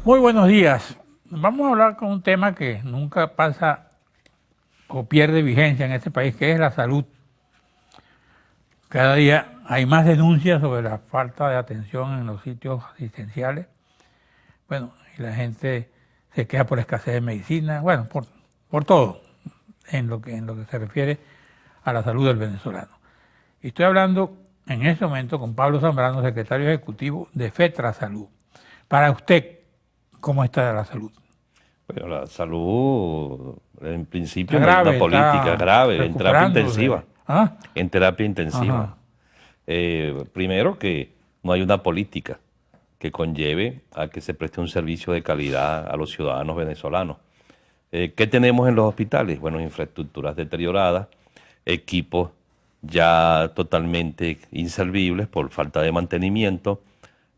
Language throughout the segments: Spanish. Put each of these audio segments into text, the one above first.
Muy buenos días. Vamos a hablar con un tema que nunca pasa o pierde vigencia en este país, que es la salud. Cada día hay más denuncias sobre la falta de atención en los sitios asistenciales. Bueno, y la gente se queja por escasez de medicina, bueno, por todo en lo que se refiere a la salud del venezolano. Y estoy hablando en este momento con Pablo Zambrano, secretario ejecutivo de FETRA Salud. Para usted, ¿cómo está la salud? Bueno, la salud, en principio Está no hay una grave, política está grave, en terapia recuperándose. intensiva, ¿Ah? en terapia intensiva. Ajá. Primero que no hay una política que conlleve a que se preste un servicio de calidad a los ciudadanos venezolanos. ¿Qué tenemos en los hospitales? Bueno, infraestructuras deterioradas, equipos ya totalmente inservibles por falta de mantenimiento.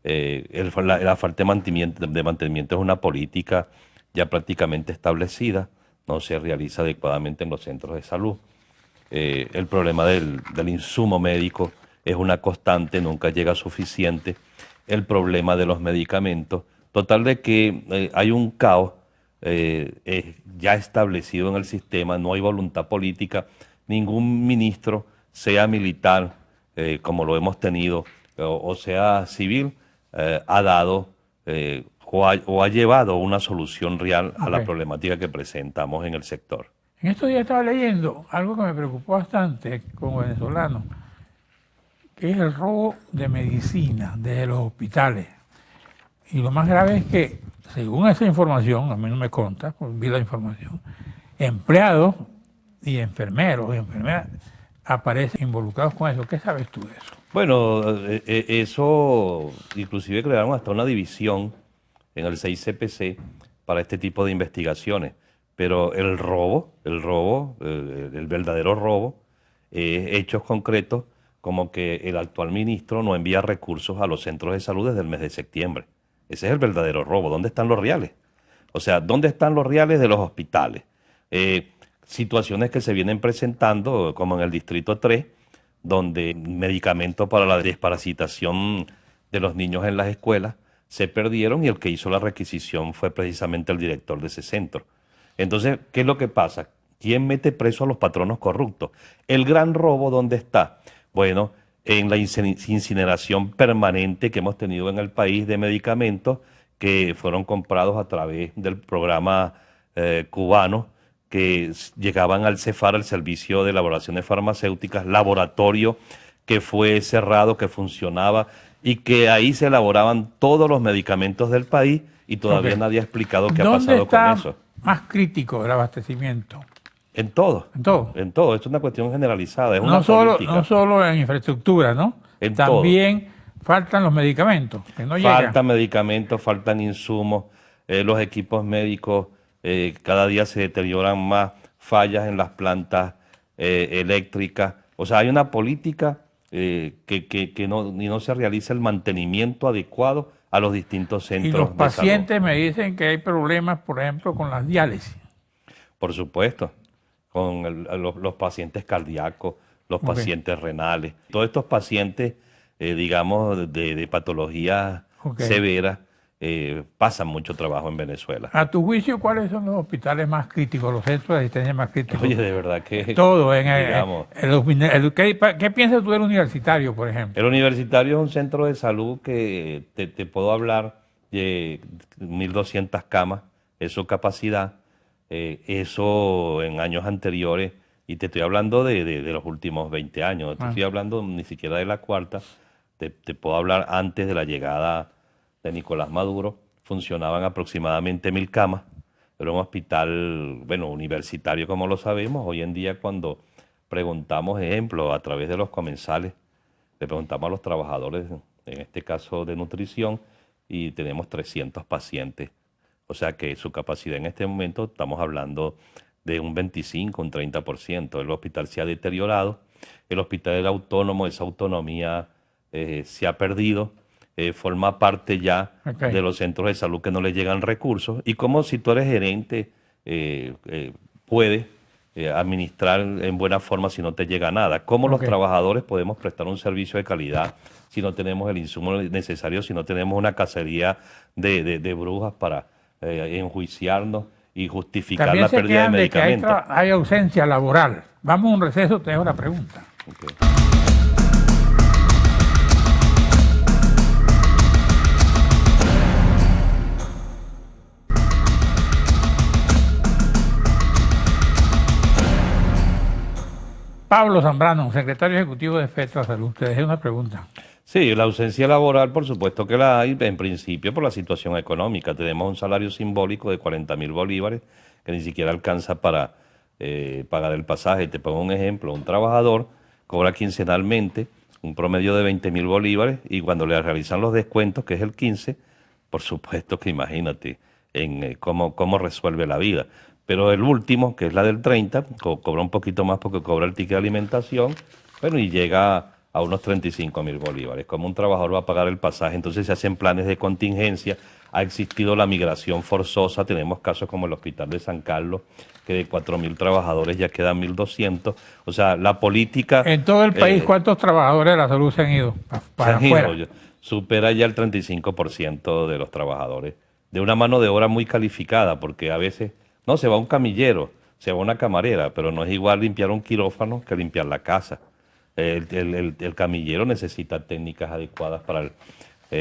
La falta de mantenimiento es una política ya prácticamente establecida, no se realiza adecuadamente en los centros de salud. El problema del insumo médico es una constante, nunca llega suficiente. El problema de los medicamentos, total de que hay un caos ya establecido en el sistema, no hay voluntad política, ningún ministro, sea militar, como lo hemos tenido, o sea civil, ha dado o ha llevado una solución real a la Ok. problemática que presentamos en el sector. En estos días estaba leyendo algo que me preocupó bastante como venezolano, que es el robo de medicina desde los hospitales. Y lo más grave es que, según esa información, a mí no me consta, pues vi la información, empleados y enfermeros y enfermeras aparecen involucrados con eso. ¿Qué sabes tú de eso? Bueno, eso inclusive crearon hasta una división en el 6CPC para este tipo de investigaciones. Pero el verdadero robo, hechos concretos como que el actual ministro no envía recursos a los centros de salud desde el mes de septiembre. Ese es el verdadero robo. ¿Dónde están los reales? O sea, ¿dónde están los reales de los hospitales? Situaciones que se vienen presentando, como en el Distrito 3, donde medicamentos para la desparasitación de los niños en las escuelas se perdieron y el que hizo la requisición fue precisamente el director de ese centro. Entonces, ¿qué es lo que pasa? ¿Quién mete preso a los patronos corruptos? El gran robo, ¿dónde está? Bueno, en la incineración permanente que hemos tenido en el país de medicamentos que fueron comprados a través del programa cubano que llegaban al CEFAR, el Servicio de Elaboraciones Farmacéuticas, laboratorio que fue cerrado, que funcionaba y que ahí se elaboraban todos los medicamentos del país y todavía Ok. nadie ha explicado qué ha ¿Dónde pasado con está eso. más crítico el abastecimiento? En todo, En todo. en todo. Esto es una cuestión generalizada, es No una solo, no política. solo en infraestructura, ¿no? En todo. También faltan los medicamentos, que no llegan. Faltan medicamentos, faltan insumos, los equipos médicos cada día se deterioran más, fallas en las plantas eléctricas. O sea, hay una política que no se realiza el mantenimiento adecuado a los distintos Y los centros de salud. pacientes me dicen que hay problemas, por ejemplo, con las diálisis. Por supuesto, con los pacientes cardíacos, los Ok, pacientes renales, todos estos pacientes, digamos, de patologías ok. severas, pasan mucho trabajo en Venezuela. A tu juicio, ¿cuáles son los hospitales más críticos, los centros de asistencia más críticos? Oye, de verdad que, Todo. digamos, ¿Qué piensas tú del universitario, por ejemplo? el universitario es un centro de salud que te puedo hablar de 1.200 camas, es su capacidad, eso en años anteriores, y te estoy hablando de los últimos 20 años, no te Ah, estoy hablando ni siquiera de la cuarta, te puedo hablar antes de la llegada de Nicolás Maduro, funcionaban aproximadamente 1.000 camas, era un hospital, bueno, universitario como lo sabemos, hoy en día cuando preguntamos, ejemplo, a través de los comensales, le preguntamos a los trabajadores, en este caso de nutrición, y tenemos 300 pacientes. O sea que su capacidad en este momento, estamos hablando de un 25, un 30%. El hospital se ha deteriorado, el hospital era autónomo, esa autonomía se ha perdido, forma parte ya ok. de los centros de salud que no le llegan recursos. Y como si tú eres gerente, puedes administrar en buena forma si no te llega nada. ¿Cómo los trabajadores podemos prestar un servicio de calidad si no tenemos el insumo necesario, si no tenemos una cacería de brujas para enjuiciarnos y justificar también la pérdida de medicamentos? Que hay ausencia laboral. Vamos a un receso, te dejo la pregunta. Okay. Pablo Zambrano, secretario ejecutivo de FETRA Salud. Te dejé una pregunta. Sí, la ausencia laboral, por supuesto que la hay, en principio por la situación económica. Tenemos un salario simbólico de 40.000 bolívares que ni siquiera alcanza para pagar el pasaje. Te pongo un ejemplo, un trabajador cobra quincenalmente un promedio de 20.000 bolívares y cuando le realizan los descuentos, que es el 15, por supuesto que imagínate en cómo resuelve la vida. Pero el último, que es la del 30, cobra un poquito más porque cobra el ticket de alimentación, bueno, y llega a unos 35.000 bolívares. ¿Cómo un trabajador va a pagar el pasaje? Entonces se hacen planes de contingencia. Ha existido la migración forzosa. Tenemos casos como el Hospital de San Carlos, que de 4.000 trabajadores ya quedan 1.200. O sea, la política... En todo el país, ¿cuántos trabajadores de la salud se han ido para afuera? Supera ya el 35% de los trabajadores. De una mano de obra muy calificada, porque a veces... No, se va un camillero, se va una camarera, pero no es igual limpiar un quirófano que limpiar la casa. El camillero necesita técnicas adecuadas para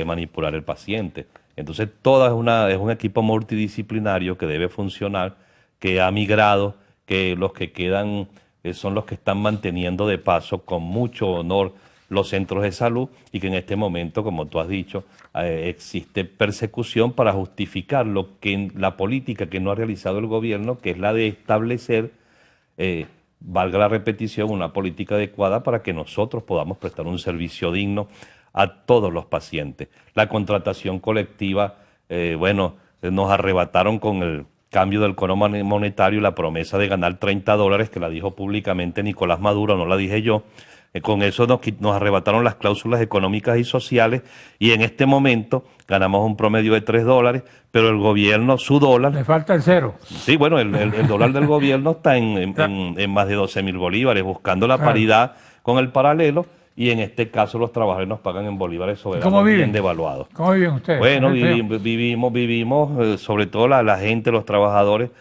manipular el paciente. Entonces, es un equipo multidisciplinario que debe funcionar, que ha migrado, que los que quedan son los que están manteniendo de paso con mucho honor los centros de salud y que en este momento, como tú has dicho, existe persecución para justificar la política que no ha realizado el gobierno, que es la de establecer, valga la repetición, una política adecuada para que nosotros podamos prestar un servicio digno a todos los pacientes. La contratación colectiva, nos arrebataron con el cambio del cono monetario y la promesa de ganar $30, que la dijo públicamente Nicolás Maduro, no la dije yo. Con eso nos arrebataron las cláusulas económicas y sociales y en este momento ganamos un promedio de $3, pero el gobierno, su dólar... Le falta el cero. Sí, bueno, el dólar del gobierno está en más de 12.000 bolívares, buscando la paridad con el paralelo y en este caso los trabajadores nos pagan en bolívares soberanos bien devaluados. ¿Cómo viven ustedes? Bueno, vivimos, sobre todo la gente, los trabajadores,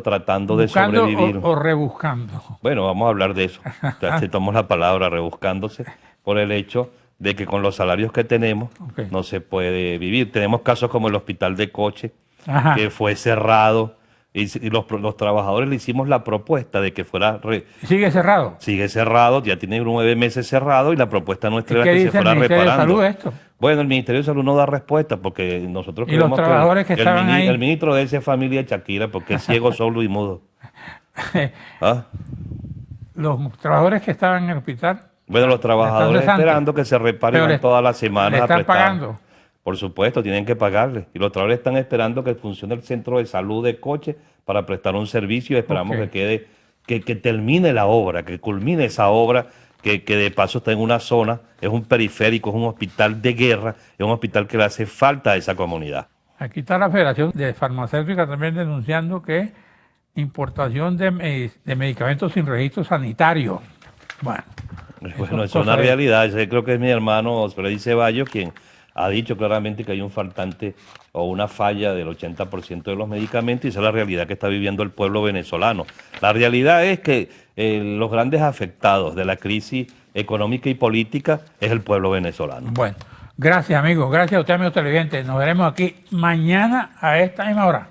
tratando de sobrevivir. O rebuscando. Bueno, vamos a hablar de eso. Te tomo la palabra, rebuscándose, por el hecho de que con los salarios que tenemos no se puede vivir. Tenemos casos como el Hospital de Coche, que fue cerrado, y los trabajadores le hicimos la propuesta de que fuera... ¿Sigue cerrado? Sigue cerrado, ya tiene 9 meses cerrado y la propuesta nuestra era que se fuera reparando. ¿Qué dice el Ministerio de Salud esto? Bueno, el Ministerio de Salud no da respuesta porque nosotros creemos los trabajadores que estaban ahí. El ministro de esa familia es Shakira porque es ciego, sordo y mudo. ¿Ah? Los trabajadores que estaban en el hospital. Bueno, los trabajadores esperando que se reparen todas las semanas. ¿Le están pagando? Por supuesto, tienen que pagarle. Y los trabajadores están esperando que funcione el centro de salud de Coche para prestar un servicio. Esperamos que termine la obra, que culmine esa obra. Que de paso está en una zona, es un periférico, es un hospital de guerra, es un hospital que le hace falta a esa comunidad. Aquí está la Federación de Farmacéutica también denunciando que importación de medicamentos sin registro sanitario. Bueno, es una realidad. Yo creo que es mi hermano Freddy Ceballos quien ha dicho claramente que hay un faltante o una falla del 80% de los medicamentos y esa es la realidad que está viviendo el pueblo venezolano. La realidad es que los grandes afectados de la crisis económica y política es el pueblo venezolano. Bueno, gracias amigos, gracias a usted amigo televidente. Nos veremos aquí mañana a esta misma hora.